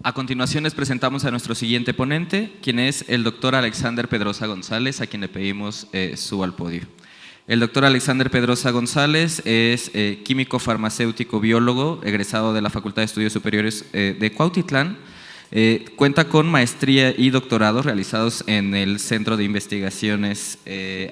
A continuación les presentamos a nuestro siguiente ponente, quien es el doctor Alexander Pedrosa González, a quien le pedimos suba al podio. El doctor Alexander Pedrosa González es químico farmacéutico biólogo, egresado de la Facultad de Estudios Superiores de Cuautitlán. Cuenta con maestría y doctorado realizados en el Centro de Investigaciones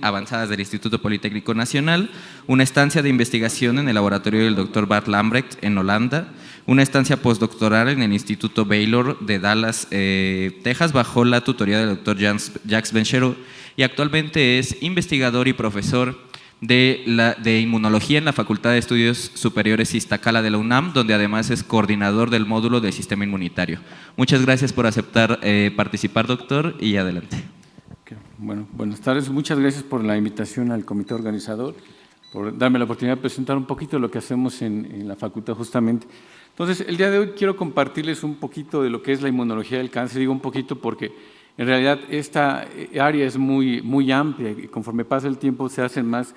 Avanzadas del Instituto Politécnico Nacional, una estancia de investigación en el laboratorio del Dr. Bart Lambrecht en Holanda, una estancia postdoctoral en el Instituto Baylor de Dallas, Texas, bajo la tutoría del Dr. Jacques Bencherot, y actualmente es investigador y profesor de Inmunología en la Facultad de Estudios Superiores Iztacala de la UNAM, donde además es coordinador del módulo del Sistema Inmunitario. Muchas gracias por aceptar participar, doctor, y adelante. Bueno, buenas tardes. Muchas gracias por la invitación al comité organizador, por darme la oportunidad de presentar un poquito lo que hacemos en la facultad justamente. Entonces, el día de hoy quiero compartirles un poquito de lo que es la inmunología del cáncer. Digo un poquito porque en realidad esta área es muy amplia y conforme pasa el tiempo se hacen más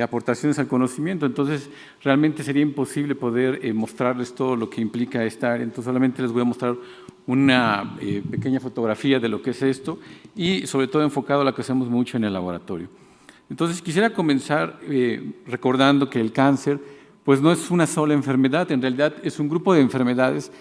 aportaciones al conocimiento. Entonces, realmente sería imposible poder mostrarles todo lo que implica esta área. Entonces, solamente les voy a mostrar una pequeña fotografía de lo que es esto y sobre todo enfocado a lo que hacemos mucho en el laboratorio. Entonces, quisiera comenzar recordando que el cáncer pues no es una sola enfermedad, en realidad es un grupo de enfermedades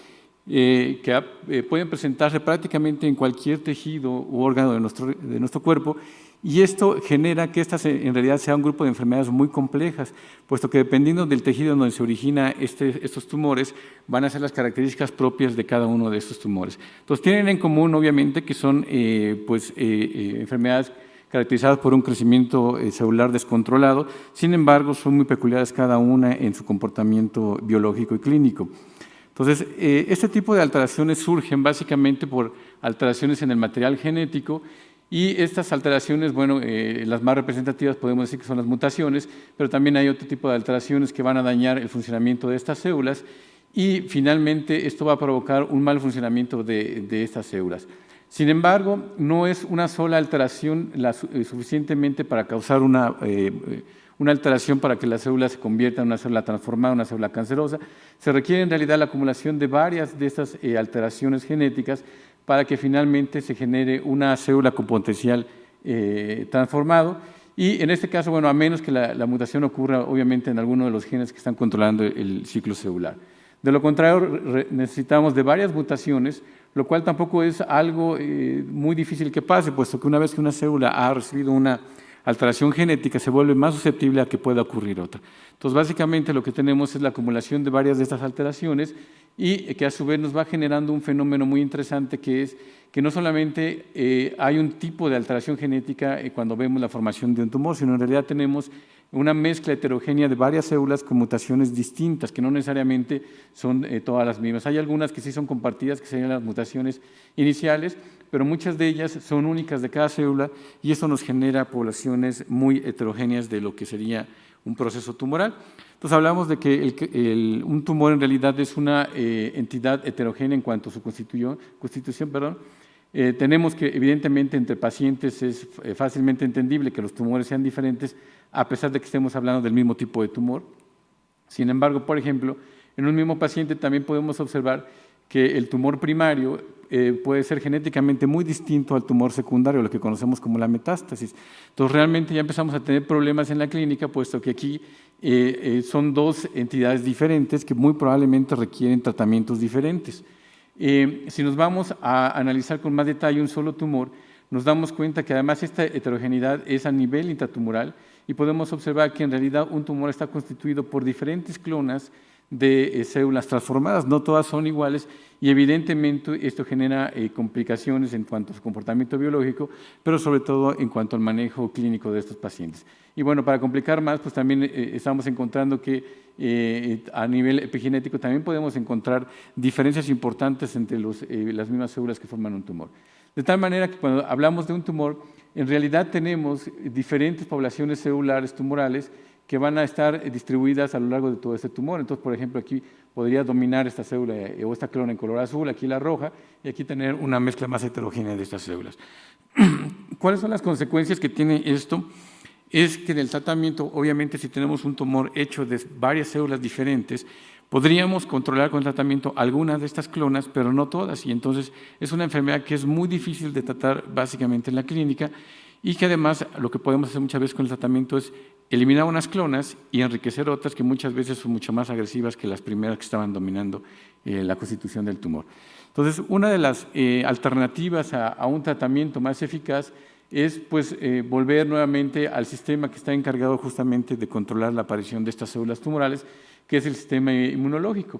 que pueden presentarse prácticamente en cualquier tejido u órgano de nuestro cuerpo, y esto genera que estas en realidad sea un grupo de enfermedades muy complejas, puesto que dependiendo del tejido donde se origina estos tumores, van a ser las características propias de cada uno de estos tumores. Entonces tienen en común obviamente que son enfermedades caracterizadas por un crecimiento celular descontrolado. Sin embargo, son muy peculiares cada una en su comportamiento biológico y clínico. Entonces, este tipo de alteraciones surgen básicamente por alteraciones en el material genético, y estas alteraciones, bueno, las más representativas podemos decir que son las mutaciones, pero también hay otro tipo de alteraciones que van a dañar el funcionamiento de estas células, y finalmente esto va a provocar un mal funcionamiento de estas células. Sin embargo, no es una sola alteración suficientemente para causar una alteración para que la célula se convierta en una célula transformada, una célula cancerosa. Se requiere en realidad la acumulación de varias de estas alteraciones genéticas para que finalmente se genere una célula con potencial transformado. Y en este caso, bueno, a menos que la mutación ocurra obviamente en alguno de los genes que están controlando el ciclo celular. De lo contrario, necesitamos de varias mutaciones, lo cual tampoco es algo muy difícil que pase, puesto que una vez que una célula ha recibido una alteración genética, se vuelve más susceptible a que pueda ocurrir otra. Entonces, básicamente lo que tenemos es la acumulación de varias de estas alteraciones, y que a su vez nos va generando un fenómeno muy interesante, que es que no solamente hay un tipo de alteración genética cuando vemos la formación de un tumor, sino en realidad tenemos una mezcla heterogénea de varias células con mutaciones distintas, que no necesariamente son todas las mismas. Hay algunas que sí son compartidas, que serían las mutaciones iniciales, pero muchas de ellas son únicas de cada célula, y eso nos genera poblaciones muy heterogéneas de lo que sería un proceso tumoral. Entonces hablamos de que un tumor en realidad es una entidad heterogénea en cuanto a su constitución. Tenemos que evidentemente entre pacientes es fácilmente entendible que los tumores sean diferentes, a pesar de que estemos hablando del mismo tipo de tumor. Sin embargo, por ejemplo, en un mismo paciente también podemos observar que el tumor primario puede ser genéticamente muy distinto al tumor secundario, lo que conocemos como la metástasis. Entonces, realmente ya empezamos a tener problemas en la clínica, puesto que aquí son dos entidades diferentes que muy probablemente requieren tratamientos diferentes. Si nos vamos a analizar con más detalle un solo tumor, nos damos cuenta que además esta heterogeneidad es a nivel intratumoral, y podemos observar que en realidad un tumor está constituido por diferentes clonas de células transformadas, no todas son iguales, y evidentemente esto genera complicaciones en cuanto a su comportamiento biológico, pero sobre todo en cuanto al manejo clínico de estos pacientes. Y bueno, para complicar más, pues también estamos encontrando que a nivel epigenético también podemos encontrar diferencias importantes entre las mismas células que forman un tumor. De tal manera que cuando hablamos de un tumor, en realidad tenemos diferentes poblaciones celulares tumorales que van a estar distribuidas a lo largo de todo este tumor. Entonces, por ejemplo, aquí podría dominar esta célula o esta clona en color azul, aquí la roja, y aquí tener una mezcla más heterogénea de estas células. ¿Cuáles son las consecuencias que tiene esto? Es que en el tratamiento, obviamente, si tenemos un tumor hecho de varias células diferentes, Podríamos controlar con tratamiento algunas de estas clonas, pero no todas, y entonces es una enfermedad que es muy difícil de tratar básicamente en la clínica y que además lo que podemos hacer muchas veces con el tratamiento es eliminar unas clonas y enriquecer otras que muchas veces son mucho más agresivas que las primeras que estaban dominando la constitución del tumor. Entonces, una de las alternativas a un tratamiento más eficaz es pues, volver nuevamente al sistema que está encargado justamente de controlar la aparición de estas células tumorales, que es el sistema inmunológico.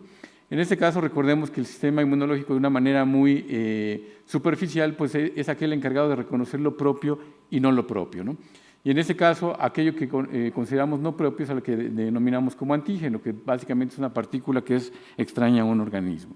En este caso, recordemos que el sistema inmunológico, de una manera muy superficial, pues es aquel encargado de reconocer lo propio y no lo propio, ¿no? Y en este caso, aquello que consideramos no propio es a lo que denominamos como antígeno, que básicamente es una partícula que es extraña a un organismo.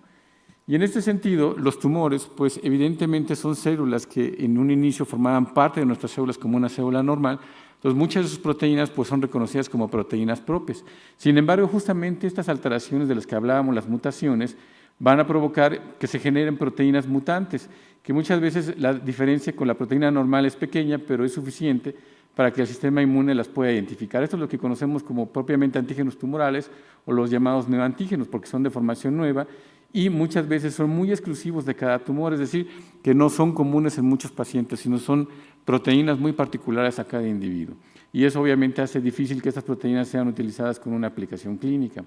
Y en este sentido, los tumores, pues evidentemente son células que en un inicio formaban parte de nuestras células como una célula normal. Entonces, muchas de sus proteínas pues, son reconocidas como proteínas propias. Sin embargo, justamente estas alteraciones de las que hablábamos, las mutaciones, van a provocar que se generen proteínas mutantes, que muchas veces la diferencia con la proteína normal es pequeña, pero es suficiente para que el sistema inmune las pueda identificar. Esto es lo que conocemos como propiamente antígenos tumorales o los llamados neoantígenos, porque son de formación nueva y muchas veces son muy exclusivos de cada tumor, es decir, que no son comunes en muchos pacientes, sino son proteínas muy particulares a cada individuo. Y eso obviamente hace difícil que estas proteínas sean utilizadas con una aplicación clínica.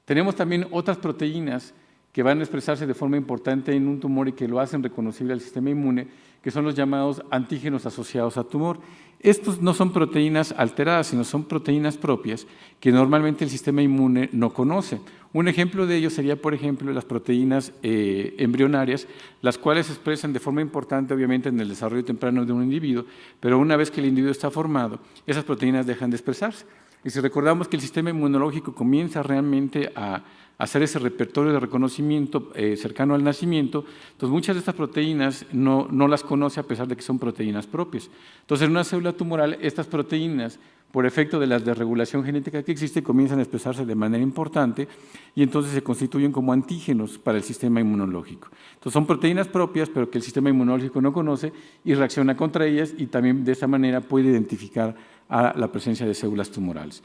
Tenemos también otras proteínas que van a expresarse de forma importante en un tumor y que lo hacen reconocible al sistema inmune, que son los llamados antígenos asociados a tumor. Estos no son proteínas alteradas, sino son proteínas propias que normalmente el sistema inmune no conoce. Un ejemplo de ello sería, por ejemplo, las proteínas embrionarias, las cuales se expresan de forma importante, obviamente, en el desarrollo temprano de un individuo, pero una vez que el individuo está formado, esas proteínas dejan de expresarse. Y si recordamos que el sistema inmunológico comienza realmente a hacer ese repertorio de reconocimiento cercano al nacimiento, entonces muchas de estas proteínas no las conoce a pesar de que son proteínas propias. Entonces, en una célula tumoral, estas proteínas, por efecto de la desregulación genética que existe, comienzan a expresarse de manera importante y entonces se constituyen como antígenos para el sistema inmunológico. Entonces, son proteínas propias, pero que el sistema inmunológico no conoce y reacciona contra ellas y también de esa manera puede identificar a la presencia de células tumorales.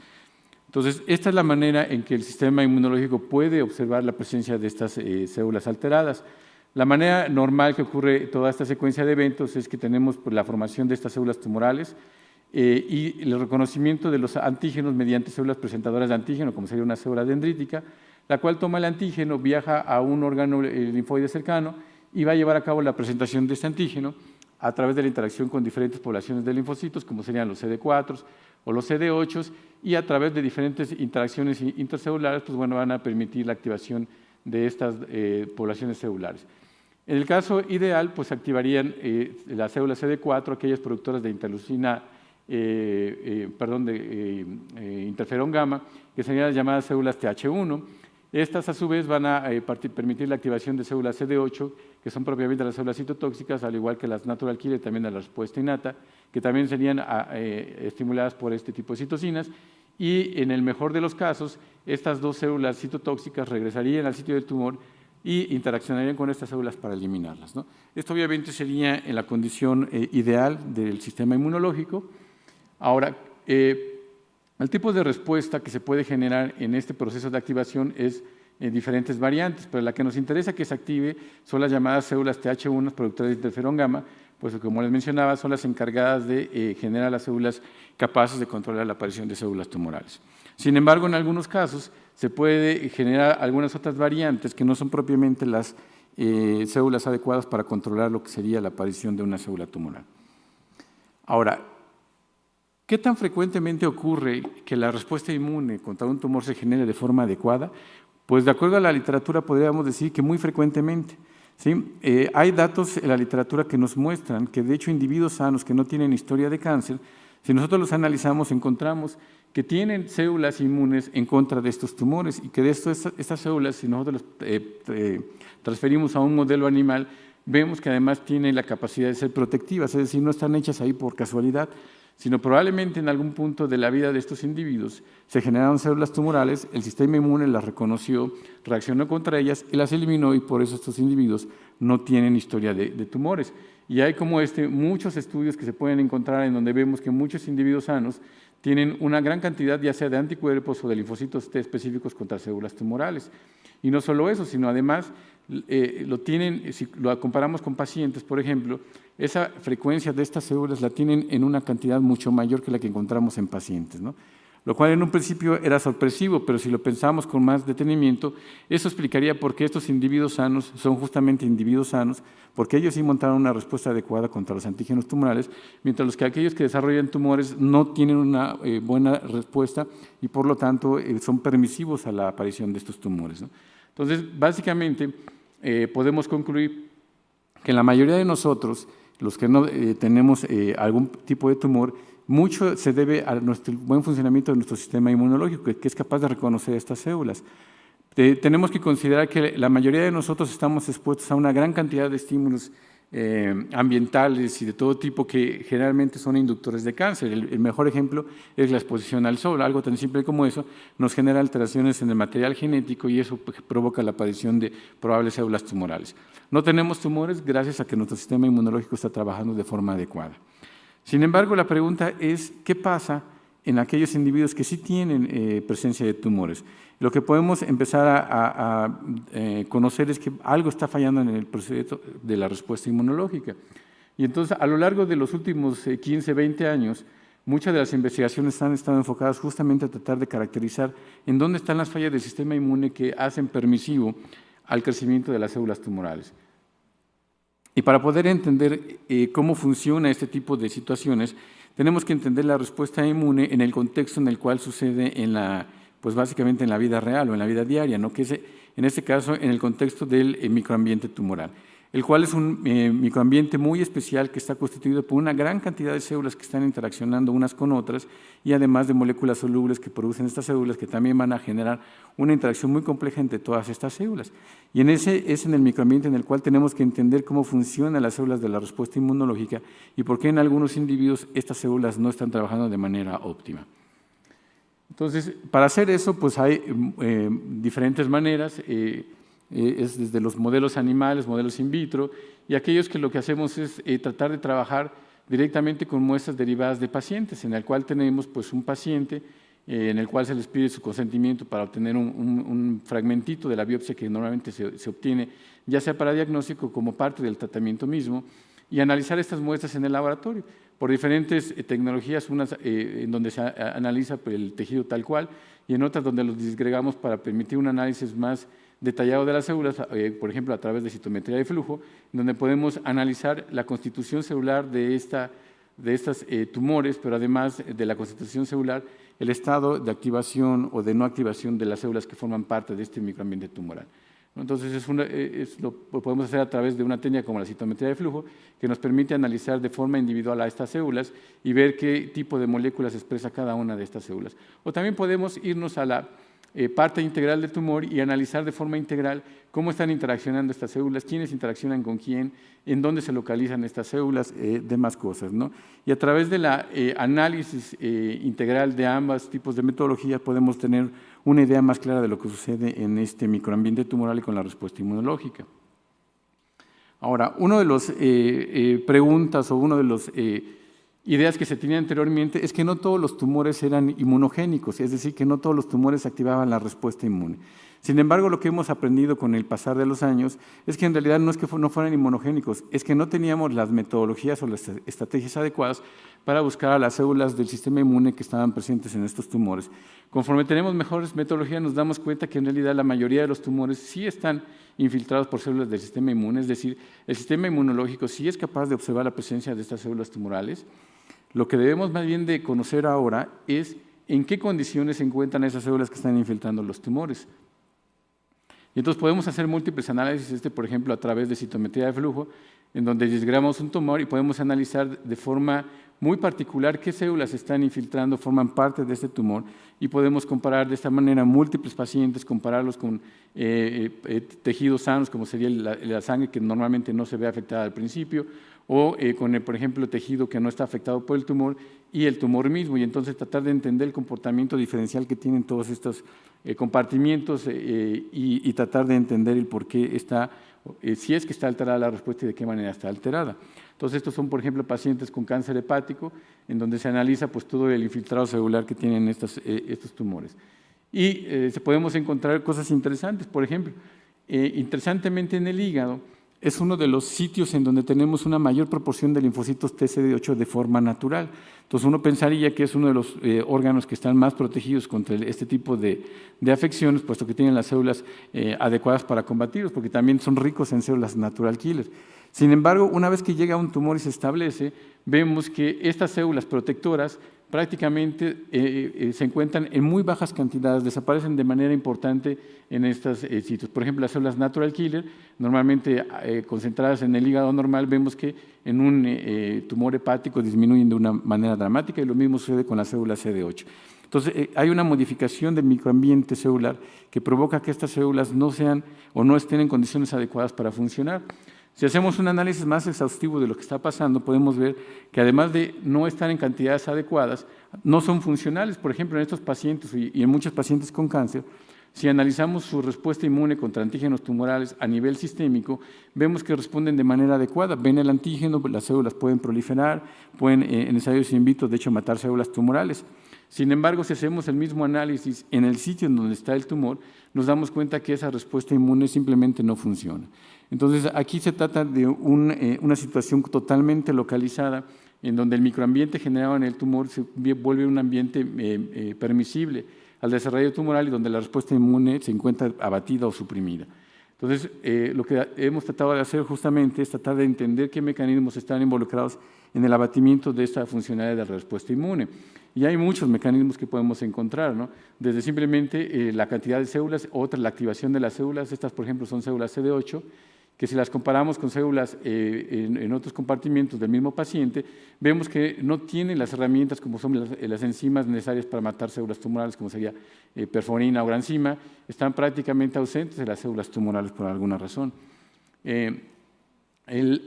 Entonces, esta es la manera en que el sistema inmunológico puede observar la presencia de estas células alteradas. La manera normal que ocurre toda esta secuencia de eventos es que tenemos pues, la formación de estas células tumorales y el reconocimiento de los antígenos mediante células presentadoras de antígeno, como sería una célula dendrítica, la cual toma el antígeno, viaja a un órgano linfoide cercano y va a llevar a cabo la presentación de este antígeno a través de la interacción con diferentes poblaciones de linfocitos, como serían los CD4 o los CD8, y a través de diferentes interacciones intercelulares, pues bueno, van a permitir la activación de estas poblaciones celulares. En el caso ideal, pues activarían las células CD4, aquellas productoras de interleucina, interferón gamma, que serían las llamadas células TH1. Estas, a su vez, van a permitir la activación de células CD8, que son propiamente las células citotóxicas, al igual que las natural killer, también a la respuesta innata, que también serían estimuladas por este tipo de citocinas. Y en el mejor de los casos, estas dos células citotóxicas regresarían al sitio del tumor y interaccionarían con estas células para eliminarlas, ¿no? Esto obviamente sería en la condición ideal del sistema inmunológico. Ahora, el tipo de respuesta que se puede generar en este proceso de activación es diferentes variantes, pero la que nos interesa que se active son las llamadas células TH1, productoras de interferón gamma, pues como les mencionaba, son las encargadas de generar las células capaces de controlar la aparición de células tumorales. Sin embargo, en algunos casos se puede generar algunas otras variantes que no son propiamente las células adecuadas para controlar lo que sería la aparición de una célula tumoral. Ahora, ¿qué tan frecuentemente ocurre que la respuesta inmune contra un tumor se genere de forma adecuada? Pues de acuerdo a la literatura podríamos decir que muy frecuentemente. ¿Sí? Hay datos en la literatura que nos muestran que de hecho individuos sanos que no tienen historia de cáncer, si nosotros los analizamos encontramos que tienen células inmunes en contra de estos tumores y que de estas células, si nosotros las transferimos a un modelo animal, vemos que además tienen la capacidad de ser protectivas, es decir, no están hechas ahí por casualidad, sino probablemente en algún punto de la vida de estos individuos se generaron células tumorales, el sistema inmune las reconoció, reaccionó contra ellas y las eliminó y por eso estos individuos no tienen historia de tumores. Y hay como muchos estudios que se pueden encontrar en donde vemos que muchos individuos sanos tienen una gran cantidad ya sea de anticuerpos o de linfocitos T específicos contra células tumorales. Y no solo eso, sino además lo tienen, si lo comparamos con pacientes, por ejemplo, esa frecuencia de estas células la tienen en una cantidad mucho mayor que la que encontramos en pacientes, ¿no? Lo cual en un principio era sorpresivo, pero si lo pensamos con más detenimiento, eso explicaría por qué estos individuos sanos son justamente individuos sanos, porque ellos sí montaron una respuesta adecuada contra los antígenos tumorales, mientras que aquellos que desarrollan tumores no tienen una buena respuesta y por lo tanto son permisivos a la aparición de estos tumores, ¿no? Entonces, básicamente, podemos concluir que la mayoría de nosotros, los que no tenemos algún tipo de tumor, mucho se debe a nuestro buen funcionamiento de nuestro sistema inmunológico, que es capaz de reconocer estas células. Tenemos que considerar que la mayoría de nosotros estamos expuestos a una gran cantidad de estímulos ambientales y de todo tipo que generalmente son inductores de cáncer. El mejor ejemplo es la exposición al sol. Algo tan simple como eso nos genera alteraciones en el material genético y eso provoca la aparición de probables células tumorales. No tenemos tumores gracias a que nuestro sistema inmunológico está trabajando de forma adecuada. Sin embargo, la pregunta es, ¿qué pasa en aquellos individuos que sí tienen presencia de tumores? Lo que podemos empezar a conocer es que algo está fallando en el proceso de la respuesta inmunológica. Y entonces, a lo largo de los últimos 15, 20 años, muchas de las investigaciones han estado enfocadas justamente a tratar de caracterizar en dónde están las fallas del sistema inmune que hacen permisivo al crecimiento de las células tumorales. Y para poder entender cómo funciona este tipo de situaciones, tenemos que entender la respuesta inmune en el contexto en el cual sucede pues básicamente en la vida real o en la vida diaria, ¿no? Que es, en este caso, en el contexto del microambiente tumoral, el cual es un microambiente muy especial que está constituido por una gran cantidad de células que están interaccionando unas con otras y además de moléculas solubles que producen estas células que también van a generar una interacción muy compleja entre todas estas células. Y es en el microambiente en el cual tenemos que entender cómo funcionan las células de la respuesta inmunológica y por qué en algunos individuos estas células no están trabajando de manera óptima. Entonces, para hacer eso, pues hay diferentes maneras. Es desde los modelos animales, modelos in vitro, y aquellos que lo que hacemos es tratar de trabajar directamente con muestras derivadas de pacientes, en el cual tenemos pues, un paciente en el cual se les pide su consentimiento para obtener un fragmentito de la biopsia que normalmente se obtiene, ya sea para diagnóstico como parte del tratamiento mismo, y analizar estas muestras en el laboratorio por diferentes tecnologías, unas en donde se analiza el tejido tal cual y en otras donde los disgregamos para permitir un análisis más detallado de las células, por ejemplo, a través de citometría de flujo, donde podemos analizar la constitución celular de estos tumores, pero además de la constitución celular, el estado de activación o de no activación de las células que forman parte de este microambiente tumoral. Entonces, lo podemos hacer a través de una técnica como la citometría de flujo, que nos permite analizar de forma individual a estas células y ver qué tipo de moléculas expresa cada una de estas células. O también podemos irnos a la parte integral del tumor y analizar de forma integral cómo están interaccionando estas células, quiénes interaccionan con quién, en dónde se localizan estas células, demás cosas, ¿no? Y a través del análisis integral de ambos tipos de metodologías podemos tener una idea más clara de lo que sucede en este microambiente tumoral y con la respuesta inmunológica. Ahora, una de las preguntas o una de las ideas que se tenían anteriormente es que no todos los tumores eran inmunogénicos, es decir, que no todos los tumores activaban la respuesta inmune. Sin embargo, lo que hemos aprendido con el pasar de los años es que en realidad no es que no fueran inmunogénicos, es que no teníamos las metodologías o las estrategias adecuadas para buscar a las células del sistema inmune que estaban presentes en estos tumores. Conforme tenemos mejores metodologías, nos damos cuenta que en realidad la mayoría de los tumores sí están infiltrados por células del sistema inmune, es decir, el sistema inmunológico sí es capaz de observar la presencia de estas células tumorales. Lo que debemos más bien de conocer ahora es en qué condiciones se encuentran esas células que están infiltrando los tumores. Y entonces podemos hacer múltiples análisis, por ejemplo, a través de citometría de flujo, en donde disgregamos un tumor y podemos analizar de forma muy particular qué células están infiltrando, forman parte de este tumor, y podemos comparar de esta manera múltiples pacientes, compararlos con tejidos sanos, como sería la sangre, que normalmente no se ve afectada al principio, o con, por ejemplo, tejido que no está afectado por el tumor y el tumor mismo, y entonces tratar de entender el comportamiento diferencial que tienen todos estos compartimientos y tratar de entender el por qué está si es que está alterada la respuesta y de qué manera está alterada. Entonces, estos son, por ejemplo, pacientes con cáncer hepático, en donde se analiza pues, todo el infiltrado celular que tienen estos tumores. Y podemos encontrar cosas interesantes, por ejemplo, interesantemente en el hígado, es uno de los sitios en donde tenemos una mayor proporción de linfocitos TCD8 de forma natural. Entonces uno pensaría que es uno de los órganos que están más protegidos contra este tipo de afecciones, puesto que tienen las células adecuadas para combatirlos, porque también son ricos en células natural killer. Sin embargo, una vez que llega un tumor y se establece, vemos que estas células protectoras prácticamente se encuentran en muy bajas cantidades, desaparecen de manera importante en estos sitios. Por ejemplo, las células natural killer, normalmente concentradas en el hígado normal, vemos que en un tumor hepático disminuyen de una manera dramática y lo mismo sucede con las células CD8. Entonces, hay una modificación del microambiente celular que provoca que estas células no sean o no estén en condiciones adecuadas para funcionar. Si hacemos un análisis más exhaustivo de lo que está pasando, podemos ver que además de no estar en cantidades adecuadas, no son funcionales. Por ejemplo, en estos pacientes y en muchos pacientes con cáncer, si analizamos su respuesta inmune contra antígenos tumorales a nivel sistémico, vemos que responden de manera adecuada. Ven el antígeno, las células pueden proliferar, pueden en ensayos in vitro, de hecho, matar células tumorales. Sin embargo, si hacemos el mismo análisis en el sitio en donde está el tumor, nos damos cuenta que esa respuesta inmune simplemente no funciona. Entonces, aquí se trata de una situación totalmente localizada, en donde el microambiente generado en el tumor se vuelve un ambiente permisible al desarrollo tumoral y donde la respuesta inmune se encuentra abatida o suprimida. Entonces, lo que hemos tratado de hacer justamente es tratar de entender qué mecanismos están involucrados en el abatimiento de esta funcionalidad de la respuesta inmune. Y hay muchos mecanismos que podemos encontrar, ¿no? Desde simplemente la cantidad de células, otra la activación de las células, estas por ejemplo son células CD8, que si las comparamos con células en otros compartimentos del mismo paciente, vemos que no tienen las herramientas como son las enzimas necesarias para matar células tumorales, como sería perforina o granzima, están prácticamente ausentes de las células tumorales por alguna razón.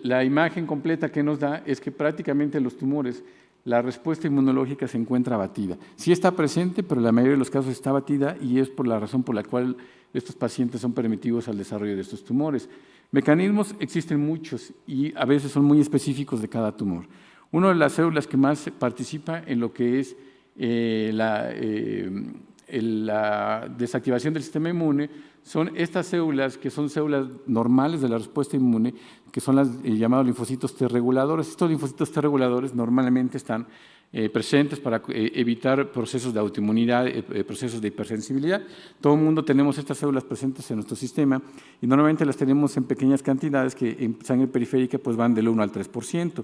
La imagen completa que nos da es que prácticamente los tumores, la respuesta inmunológica se encuentra abatida. Sí está presente, pero en la mayoría de los casos está abatida y es por la razón por la cual estos pacientes son permitidos al desarrollo de estos tumores. Mecanismos existen muchos y a veces son muy específicos de cada tumor. Una de las células que más participa en lo que es la desactivación del sistema inmune son estas células que son células normales de la respuesta inmune, que son las llamados linfocitos T reguladores. Estos linfocitos T reguladores normalmente están presentes para evitar procesos de autoinmunidad, procesos de hipersensibilidad. Todo el mundo tenemos estas células presentes en nuestro sistema y normalmente las tenemos en pequeñas cantidades que en sangre periférica pues van del 1 al 3%.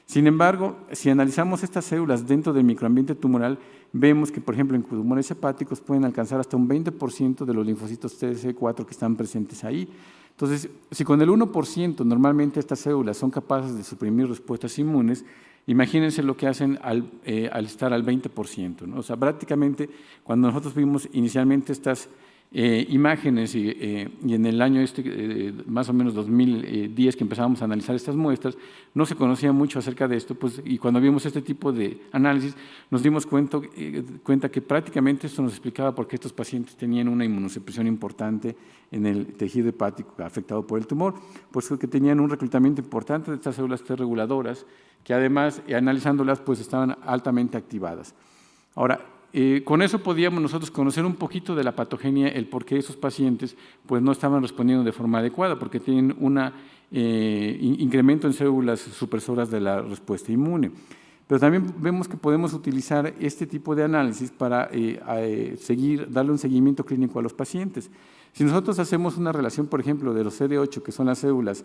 Sin embargo, si analizamos estas células dentro del microambiente tumoral, vemos que, por ejemplo, en tumores hepáticos pueden alcanzar hasta un 20% de los linfocitos TCD4 que están presentes ahí. Entonces, si con el 1% normalmente estas células son capaces de suprimir respuestas inmunes, imagínense lo que hacen al estar al 20%, ¿no? O sea, prácticamente cuando nosotros vimos inicialmente estas imágenes y en el año más o menos 2010 que empezamos a analizar estas muestras, no se conocía mucho acerca de esto, pues, y cuando vimos este tipo de análisis nos dimos cuenta que prácticamente esto nos explicaba por qué estos pacientes tenían una inmunosupresión importante en el tejido hepático afectado por el tumor, pues que tenían un reclutamiento importante de estas células T reguladoras que además, analizándolas, pues estaban altamente activadas. Ahora, con eso podíamos nosotros conocer un poquito de la patogenia, el por qué esos pacientes pues, no estaban respondiendo de forma adecuada, porque tienen un incremento en células supresoras de la respuesta inmune. Pero también vemos que podemos utilizar este tipo de análisis para darle un seguimiento clínico a los pacientes. Si nosotros hacemos una relación, por ejemplo, de los CD8, que son las células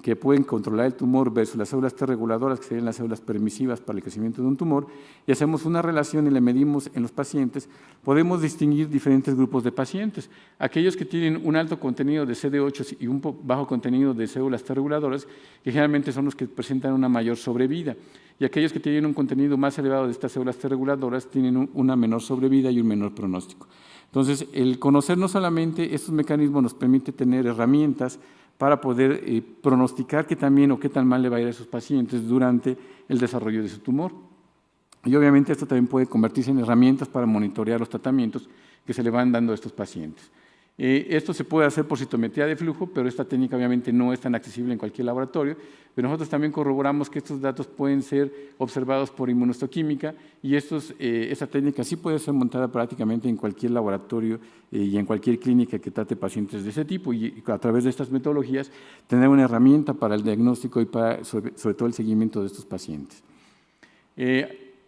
que pueden controlar el tumor versus las células T reguladoras, que serían las células permisivas para el crecimiento de un tumor, y hacemos una relación y la medimos en los pacientes, podemos distinguir diferentes grupos de pacientes. Aquellos que tienen un alto contenido de CD8 y un bajo contenido de células T reguladoras, que generalmente son los que presentan una mayor sobrevida, y aquellos que tienen un contenido más elevado de estas células T reguladoras tienen una menor sobrevida y un menor pronóstico. Entonces, el conocer no solamente estos mecanismos nos permite tener herramientas para poder pronosticar qué tan bien o qué tan mal le va a ir a esos pacientes durante el desarrollo de su tumor. Y obviamente esto también puede convertirse en herramientas para monitorear los tratamientos que se le van dando a estos pacientes. Esto se puede hacer por citometría de flujo, pero esta técnica obviamente no es tan accesible en cualquier laboratorio, pero nosotros también corroboramos que estos datos pueden ser observados por inmunohistoquímica y esta técnica sí puede ser montada prácticamente en cualquier laboratorio y en cualquier clínica que trate pacientes de ese tipo, y a través de estas metodologías tener una herramienta para el diagnóstico y para sobre todo el seguimiento de estos pacientes.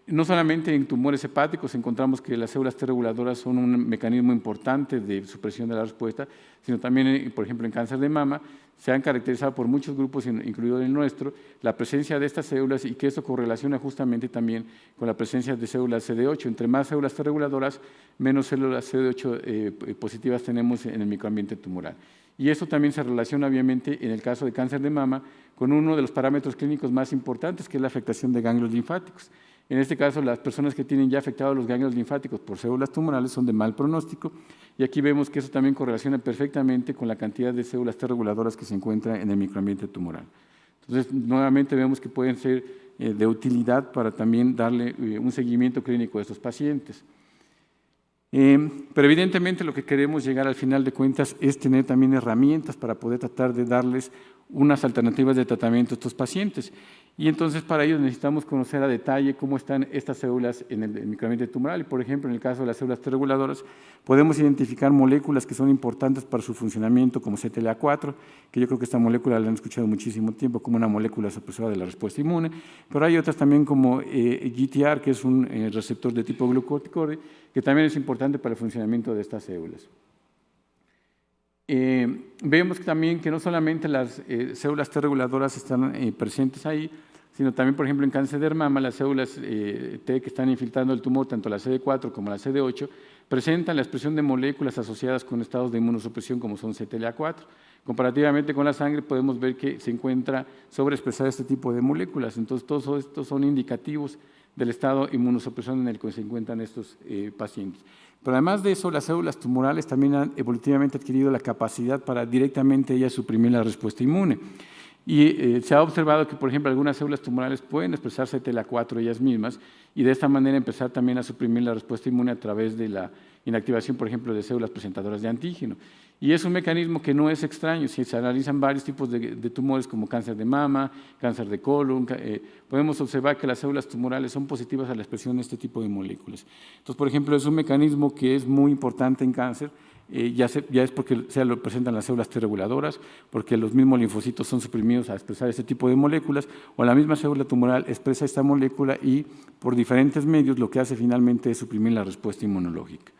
No solamente en tumores hepáticos encontramos que las células T reguladoras son un mecanismo importante de supresión de la respuesta, sino también, por ejemplo, en cáncer de mama, se han caracterizado por muchos grupos, incluido el nuestro, la presencia de estas células y que esto correlaciona justamente también con la presencia de células CD8. Entre más células T reguladoras, menos células CD8 positivas tenemos en el microambiente tumoral. Y esto también se relaciona obviamente en el caso de cáncer de mama con uno de los parámetros clínicos más importantes, que es la afectación de ganglios linfáticos. En este caso, las personas que tienen ya afectados los ganglios linfáticos por células tumorales son de mal pronóstico, y aquí vemos que eso también correlaciona perfectamente con la cantidad de células T reguladoras que se encuentra en el microambiente tumoral. Entonces, nuevamente vemos que pueden ser de utilidad para también darle un seguimiento clínico a estos pacientes. Pero evidentemente lo que queremos llegar al final de cuentas es tener también herramientas para poder tratar de darles unas alternativas de tratamiento a estos pacientes. Y entonces para ello necesitamos conocer a detalle cómo están estas células en el microambiente tumoral. Y por ejemplo, en el caso de las células T reguladoras, podemos identificar moléculas que son importantes para su funcionamiento, como CTLA4, que yo creo que esta molécula la han escuchado muchísimo tiempo como una molécula supresora de la respuesta inmune, pero hay otras también como GTR, que es un receptor de tipo glucocorticoide, que también es importante para el funcionamiento de estas células. Vemos también que no solamente las células T reguladoras están presentes ahí, sino también, por ejemplo, en cáncer de mama, las células T que están infiltrando el tumor, tanto la CD4 como la CD8, presentan la expresión de moléculas asociadas con estados de inmunosupresión como son CTLA4. Comparativamente con la sangre podemos ver que se encuentra sobreexpresada este tipo de moléculas. Entonces, todos estos son indicativos del estado inmunosupresión en el que se encuentran estos pacientes. Pero además de eso, las células tumorales también han evolutivamente adquirido la capacidad para directamente ellas suprimir la respuesta inmune. Y se ha observado que, por ejemplo, algunas células tumorales pueden expresar CTLA4 ellas mismas y de esta manera empezar también a suprimir la respuesta inmune a través de la inactivación, por ejemplo, de células presentadoras de antígeno. Y es un mecanismo que no es extraño. Si se analizan varios tipos de tumores como cáncer de mama, cáncer de colon, podemos observar que las células tumorales son positivas a la expresión de este tipo de moléculas. Entonces, por ejemplo, es un mecanismo que es muy importante en cáncer, ya es porque se lo presentan las células T reguladoras, porque los mismos linfocitos son suprimidos a expresar este tipo de moléculas, o la misma célula tumoral expresa esta molécula y por diferentes medios lo que hace finalmente es suprimir la respuesta inmunológica.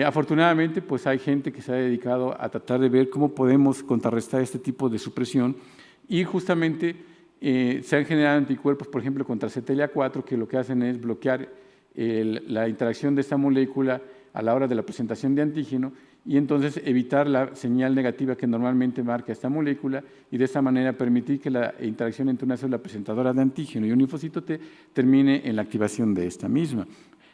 Afortunadamente, pues hay gente que se ha dedicado a tratar de ver cómo podemos contrarrestar este tipo de supresión y justamente se han generado anticuerpos, por ejemplo, contra CTLA4, que lo que hacen es bloquear la interacción de esta molécula a la hora de la presentación de antígeno y entonces evitar la señal negativa que normalmente marca esta molécula y de esta manera permitir que la interacción entre una célula presentadora de antígeno y un linfocito T termine en la activación de esta misma.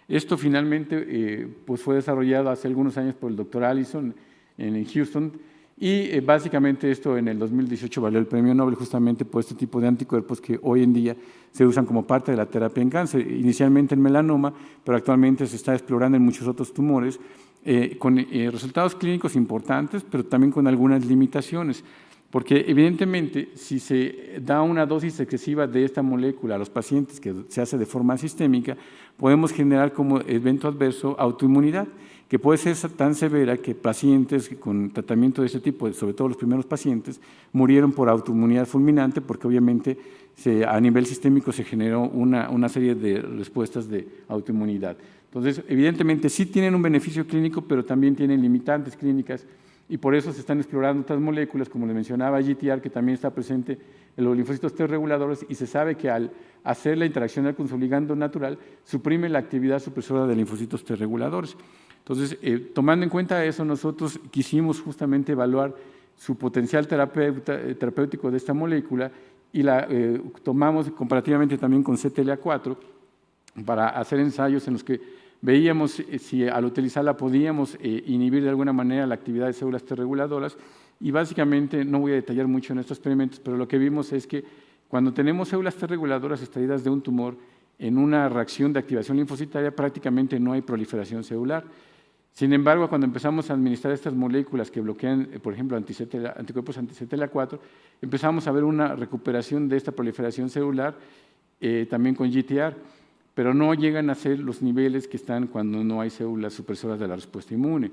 Esto finalmente pues fue desarrollado hace algunos años por el doctor Allison en Houston y básicamente esto en el 2018 valió el premio Nobel justamente por este tipo de anticuerpos que hoy en día se usan como parte de la terapia en cáncer, inicialmente en melanoma, pero actualmente se está explorando en muchos otros tumores con resultados clínicos importantes, pero también con algunas limitaciones. Porque evidentemente, si se da una dosis excesiva de esta molécula a los pacientes, que se hace de forma sistémica, podemos generar como evento adverso autoinmunidad, que puede ser tan severa que pacientes con tratamiento de este tipo, sobre todo los primeros pacientes, murieron por autoinmunidad fulminante, porque obviamente a nivel sistémico se generó una serie de respuestas de autoinmunidad. Entonces, evidentemente sí tienen un beneficio clínico, pero también tienen limitantes clínicas, y por eso se están explorando otras moléculas, como les mencionaba GTR, que también está presente en los linfocitos T reguladores, y se sabe que al hacer la interacción con su ligando natural, suprime la actividad supresora de linfocitos T reguladores. Entonces, tomando en cuenta eso, nosotros quisimos justamente evaluar su potencial terapéutico de esta molécula y la tomamos comparativamente también con CTLA4 para hacer ensayos en los que veíamos si al utilizarla podíamos inhibir de alguna manera la actividad de células T reguladoras y básicamente, no voy a detallar mucho en estos experimentos, pero lo que vimos es que cuando tenemos células T reguladoras extraídas de un tumor en una reacción de activación linfocitaria prácticamente no hay proliferación celular. Sin embargo, cuando empezamos a administrar estas moléculas que bloquean, por ejemplo, anticuerpos anti-CTLA4, empezamos a ver una recuperación de esta proliferación celular también con GTR, pero no llegan a ser los niveles que están cuando no hay células supresoras de la respuesta inmune.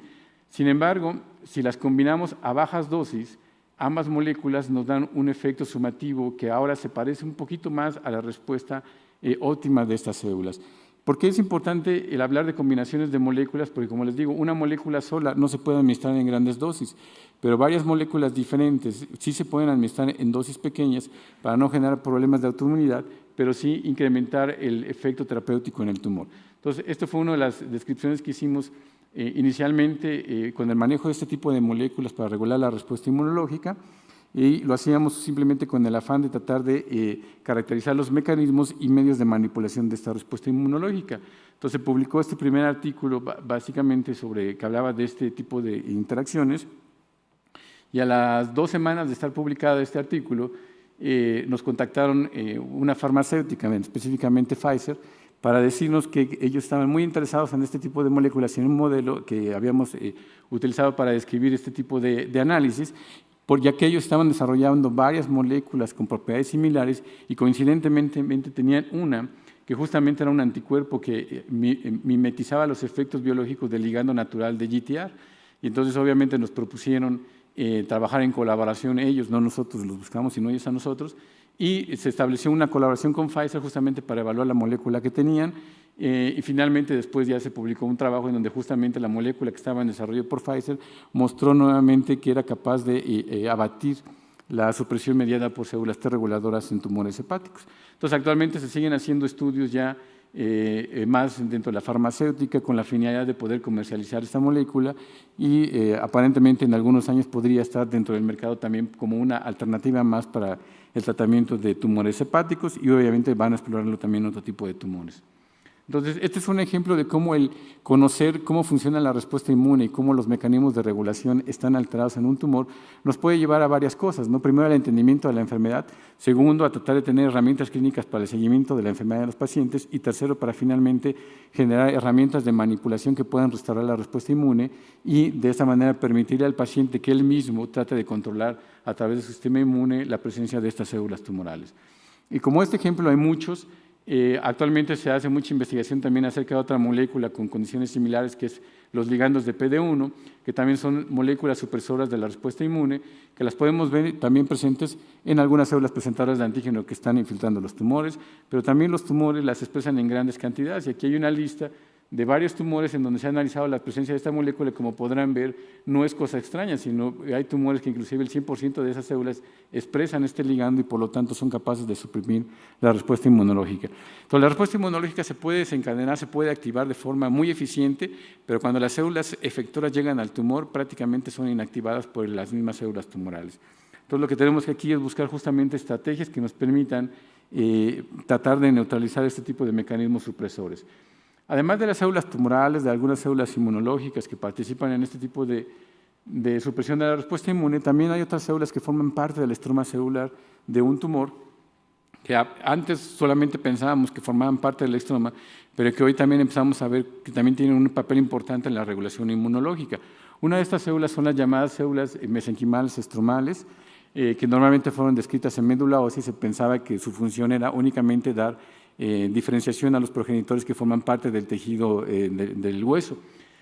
Sin embargo, si las combinamos a bajas dosis, ambas moléculas nos dan un efecto sumativo que ahora se parece un poquito más a la respuesta óptima de estas células. ¿Por qué es importante el hablar de combinaciones de moléculas? Porque, como les digo, una molécula sola no se puede administrar en grandes dosis, pero varias moléculas diferentes sí se pueden administrar en dosis pequeñas para no generar problemas de autoinmunidad, pero sí incrementar el efecto terapéutico en el tumor. Entonces, esto fue una de las descripciones que hicimos inicialmente con el manejo de este tipo de moléculas para regular la respuesta inmunológica, y lo hacíamos simplemente con el afán de tratar de caracterizar los mecanismos y medios de manipulación de esta respuesta inmunológica. Entonces, se publicó este primer artículo básicamente que hablaba de este tipo de interacciones, y a las 2 semanas de estar publicado este artículo, nos contactaron una farmacéutica, específicamente Pfizer, para decirnos que ellos estaban muy interesados en este tipo de moléculas y en un modelo que habíamos utilizado para describir este tipo de análisis, ya que ellos estaban desarrollando varias moléculas con propiedades similares y coincidentemente tenían una que justamente era un anticuerpo que mimetizaba los efectos biológicos del ligando natural de GTR. Y entonces obviamente nos propusieron trabajar en colaboración ellos, no nosotros los buscamos, sino ellos a nosotros, y se estableció una colaboración con Pfizer justamente para evaluar la molécula que tenían, y finalmente después ya se publicó un trabajo en donde justamente la molécula que estaba en desarrollo por Pfizer mostró nuevamente que era capaz de abatir la supresión mediada por células T reguladoras en tumores hepáticos. Entonces, actualmente se siguen haciendo estudios ya más dentro de la farmacéutica con la finalidad de poder comercializar esta molécula y aparentemente en algunos años podría estar dentro del mercado también como una alternativa más para el tratamiento de tumores hepáticos, y obviamente van a explorarlo también en otro tipo de tumores. Entonces, este es un ejemplo de cómo el conocer cómo funciona la respuesta inmune y cómo los mecanismos de regulación están alterados en un tumor nos puede llevar a varias cosas, ¿no? Primero, al entendimiento de la enfermedad. Segundo, a tratar de tener herramientas clínicas para el seguimiento de la enfermedad de los pacientes. Y tercero, para finalmente generar herramientas de manipulación que puedan restaurar la respuesta inmune y de esa manera permitirle al paciente que él mismo trate de controlar a través de su sistema inmune la presencia de estas células tumorales. Y como este ejemplo hay muchos. Actualmente se hace mucha investigación también acerca de otra molécula con condiciones similares, que es los ligandos de PD1, que también son moléculas supresoras de la respuesta inmune, que las podemos ver también presentes en algunas células presentadoras de antígeno que están infiltrando los tumores, pero también los tumores las expresan en grandes cantidades, y aquí hay una lista de varios tumores en donde se ha analizado la presencia de esta molécula. Como podrán ver, no es cosa extraña, sino hay tumores que inclusive el 100% de esas células expresan este ligando y por lo tanto son capaces de suprimir la respuesta inmunológica. Entonces, la respuesta inmunológica se puede desencadenar, se puede activar de forma muy eficiente, pero cuando las células efectoras llegan al tumor, prácticamente son inactivadas por las mismas células tumorales. Entonces, lo que tenemos aquí es buscar justamente estrategias que nos permitan tratar de neutralizar este tipo de mecanismos supresores. Además de las células tumorales, de algunas células inmunológicas que participan en este tipo de supresión de la respuesta inmune, también hay otras células que forman parte del estroma celular de un tumor, que antes solamente pensábamos que formaban parte del estroma, pero que hoy también empezamos a ver que también tienen un papel importante en la regulación inmunológica. Una de estas células son las llamadas células mesenquimales estromales, que normalmente fueron descritas en médula ósea, y se pensaba que su función era únicamente dar diferenciación a los progenitores que forman parte del tejido del hueso.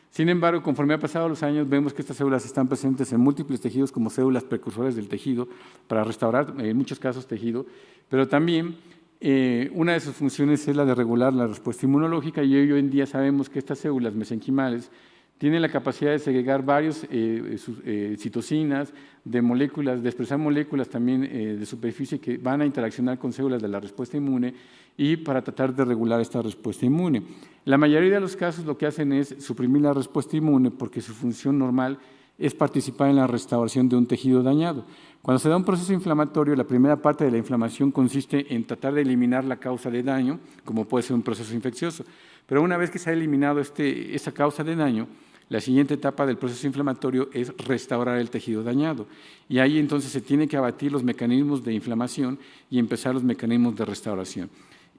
Sin embargo, conforme ha pasado los años, vemos que estas células están presentes en múltiples tejidos como células precursoras del tejido para restaurar, en muchos casos, tejido, pero también una de sus funciones es la de regular la respuesta inmunológica, y hoy en día sabemos que estas células mesenquimales tienen la capacidad de segregar varios citocinas, de moléculas, de expresar moléculas también de superficie que van a interaccionar con células de la respuesta inmune y para tratar de regular esta respuesta inmune. La mayoría de los casos lo que hacen es suprimir la respuesta inmune porque su función normal es participar en la restauración de un tejido dañado. Cuando se da un proceso inflamatorio, la primera parte de la inflamación consiste en tratar de eliminar la causa de daño, como puede ser un proceso infeccioso. Pero una vez que se ha eliminado esa causa de daño, la siguiente etapa del proceso inflamatorio es restaurar el tejido dañado. Y ahí entonces se tiene que abatir los mecanismos de inflamación y empezar los mecanismos de restauración.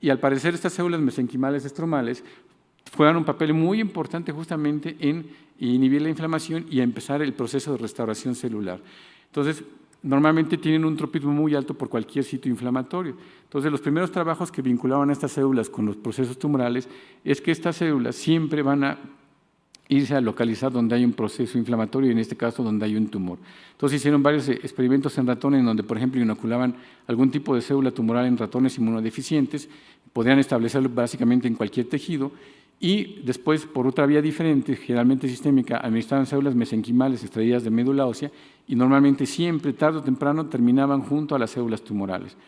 Y al parecer estas células mesenquimales estromales juegan un papel muy importante justamente en inhibir la inflamación y a empezar el proceso de restauración celular. Entonces, normalmente tienen un tropismo muy alto por cualquier sitio inflamatorio. Entonces, los primeros trabajos que vinculaban a estas células con los procesos tumorales es que estas células siempre van a irse a localizar donde hay un proceso inflamatorio, y en este caso donde hay un tumor. Entonces hicieron varios experimentos en ratones en donde, por ejemplo, inoculaban algún tipo de célula tumoral en ratones inmunodeficientes, podían establecerlo básicamente en cualquier tejido, y después, por otra vía diferente, generalmente sistémica, administraban células mesenquimales extraídas de médula ósea y normalmente siempre, tarde o temprano, terminaban junto a las células tumorales.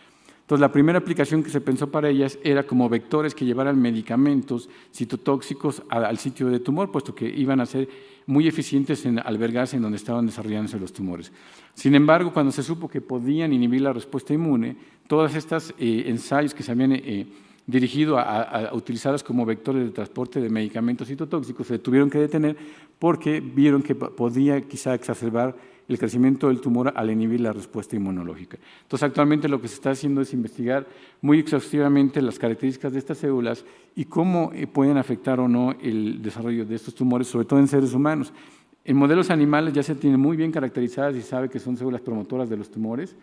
Entonces, la primera aplicación que se pensó para ellas era como vectores que llevaran medicamentos citotóxicos al sitio de tumor, puesto que iban a ser muy eficientes en albergarse en donde estaban desarrollándose los tumores. Sin embargo, cuando se supo que podían inhibir la respuesta inmune, todas estas ensayos que se habían dirigido a utilizarlas como vectores de transporte de medicamentos citotóxicos se tuvieron que detener porque vieron que podía quizá exacerbar el crecimiento del tumor al inhibir la respuesta inmunológica. Entonces, actualmente lo que se está haciendo es investigar muy exhaustivamente las características de estas células y cómo pueden afectar o no el desarrollo de estos tumores, sobre todo en seres humanos. En modelos animales ya se tienen muy bien caracterizadas y se sabe que son células promotoras de los tumores.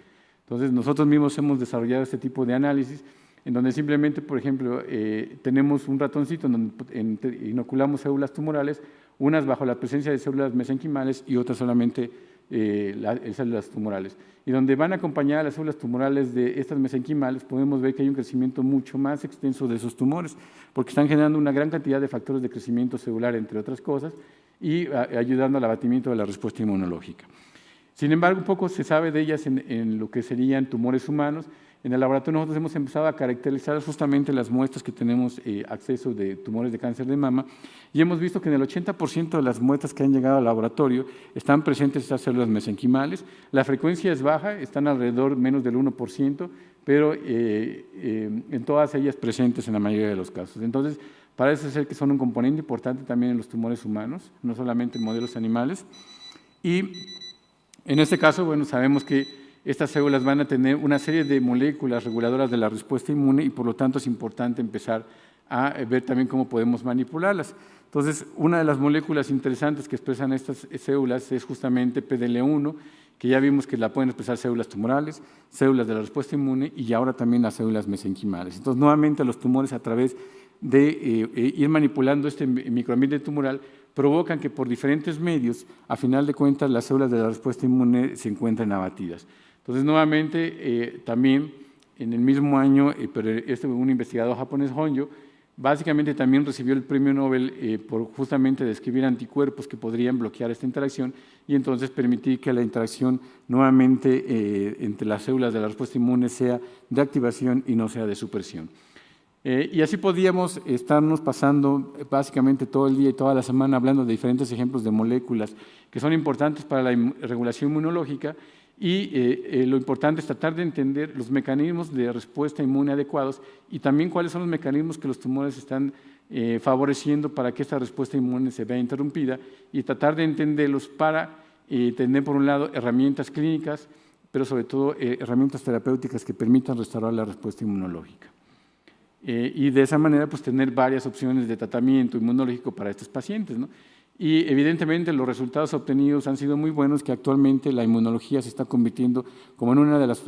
Entonces, nosotros mismos hemos desarrollado este tipo de análisis en donde simplemente, por ejemplo, tenemos un ratoncito en donde inoculamos células tumorales, unas bajo la presencia de células mesenquimales y otras solamente células tumorales. Y donde van acompañadas las células tumorales de estas mesenquimales, podemos ver que hay un crecimiento mucho más extenso de esos tumores, porque están generando una gran cantidad de factores de crecimiento celular, entre otras cosas, y ayudando al abatimiento de la respuesta inmunológica. Sin embargo, poco se sabe de ellas en lo que serían tumores humanos. En el laboratorio nosotros hemos empezado a caracterizar justamente las muestras que tenemos acceso de tumores de cáncer de mama y hemos visto que en el 80% de las muestras que han llegado al laboratorio están presentes estas células mesenquimales. La frecuencia es baja, están alrededor menos del 1%, pero en todas ellas presentes en la mayoría de los casos. Entonces, parece ser que son un componente importante también en los tumores humanos, no solamente en modelos animales. Y en este caso, bueno, sabemos que estas células van a tener una serie de moléculas reguladoras de la respuesta inmune y por lo tanto es importante empezar a ver también cómo podemos manipularlas. Entonces, una de las moléculas interesantes que expresan estas células es justamente PDL1, que ya vimos que la pueden expresar células tumorales, células de la respuesta inmune y ahora también las células mesenquimales. Entonces, nuevamente los tumores a través de ir manipulando este microambiente tumoral provocan que por diferentes medios, a final de cuentas, las células de la respuesta inmune se encuentren abatidas. Entonces, nuevamente, también en el mismo año, pero un investigador japonés, Honjo, básicamente también recibió el premio Nobel por justamente describir anticuerpos que podrían bloquear esta interacción y entonces permitir que la interacción nuevamente entre las células de la respuesta inmune sea de activación y no sea de supresión. Y así podíamos estarnos pasando básicamente todo el día y toda la semana hablando de diferentes ejemplos de moléculas que son importantes para la regulación inmunológica y lo importante es tratar de entender los mecanismos de respuesta inmune adecuados y también cuáles son los mecanismos que los tumores están favoreciendo para que esta respuesta inmune se vea interrumpida y tratar de entenderlos para tener, por un lado, herramientas clínicas, pero sobre todo herramientas terapéuticas que permitan restaurar la respuesta inmunológica. Y de esa manera pues tener varias opciones de tratamiento inmunológico para estos pacientes, ¿no? Y evidentemente los resultados obtenidos han sido muy buenos, que actualmente la inmunología se está convirtiendo como en una de las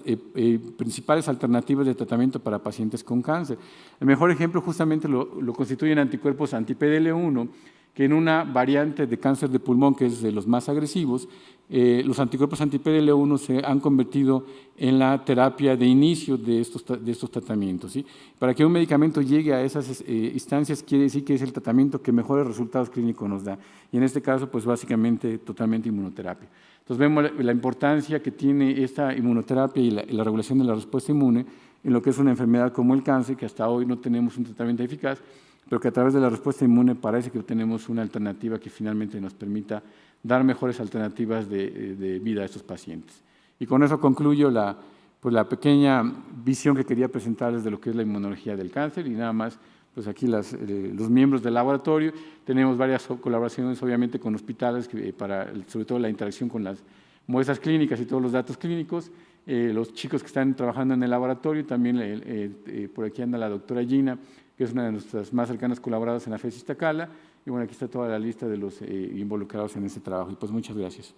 principales alternativas de tratamiento para pacientes con cáncer. El mejor ejemplo justamente lo constituyen anticuerpos anti-PDL1, que en una variante de cáncer de pulmón, que es de los más agresivos, los anticuerpos anti-PDL1 se han convertido en la terapia de inicio de estos tratamientos, ¿sí? Para que un medicamento llegue a esas instancias quiere decir que es el tratamiento que mejores resultados clínicos nos da. Y en este caso, pues básicamente totalmente inmunoterapia. Entonces vemos la importancia que tiene esta inmunoterapia y la regulación de la respuesta inmune en lo que es una enfermedad como el cáncer, que hasta hoy no tenemos un tratamiento eficaz, pero que a través de la respuesta inmune parece que tenemos una alternativa que finalmente nos permita dar mejores alternativas de vida a estos pacientes. Y con eso concluyo la pequeña visión que quería presentarles de lo que es la inmunología del cáncer y nada más, pues aquí los miembros del laboratorio, tenemos varias colaboraciones obviamente con hospitales para sobre todo la interacción con las muestras clínicas y todos los datos clínicos, los chicos que están trabajando en el laboratorio, también por aquí anda la doctora Gina, que es una de nuestras más cercanas colaboradoras en la FES Iztacala. Y bueno, aquí está toda la lista de los involucrados en este trabajo. Y pues muchas gracias.